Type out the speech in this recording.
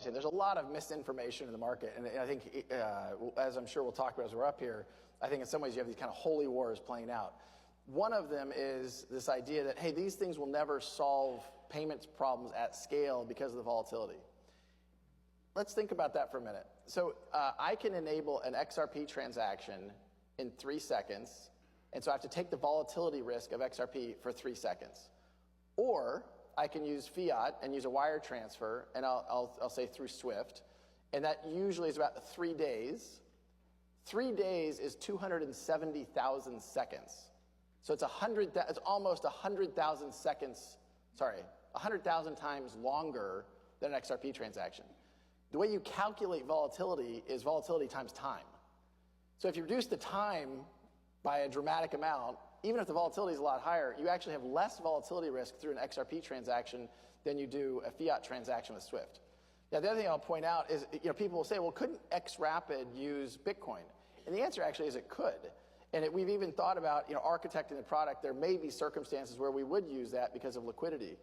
There's a lot of misinformation in the market, and I think, as I'm sure we'll talk about as we're up here, I think in some ways you have these kind of holy wars playing out. One of them is this idea that, hey, these things will never solve payments problems at scale because of the volatility. Let's think about that for a minute. So I can enable an XRP transaction in 3 seconds, and so I have to take the volatility risk of XRP for 3 seconds. Or I can use fiat and use a wire transfer, and I'll say through SWIFT, and that usually is about 3 days. 3 days is 270,000 seconds. So it's almost 100,000 seconds, 100,000 times longer than an XRP transaction. The way you calculate volatility is volatility times time. So if you reduce the time by a dramatic amount, even if the volatility is a lot higher, you actually have less volatility risk through an XRP transaction than you do a fiat transaction with SWIFT. Now, the other thing I'll point out is, people will say, well, couldn't XRapid use Bitcoin? And the answer actually is it could. And we've even thought about, architecting the product. There may be circumstances where we would use that because of liquidity.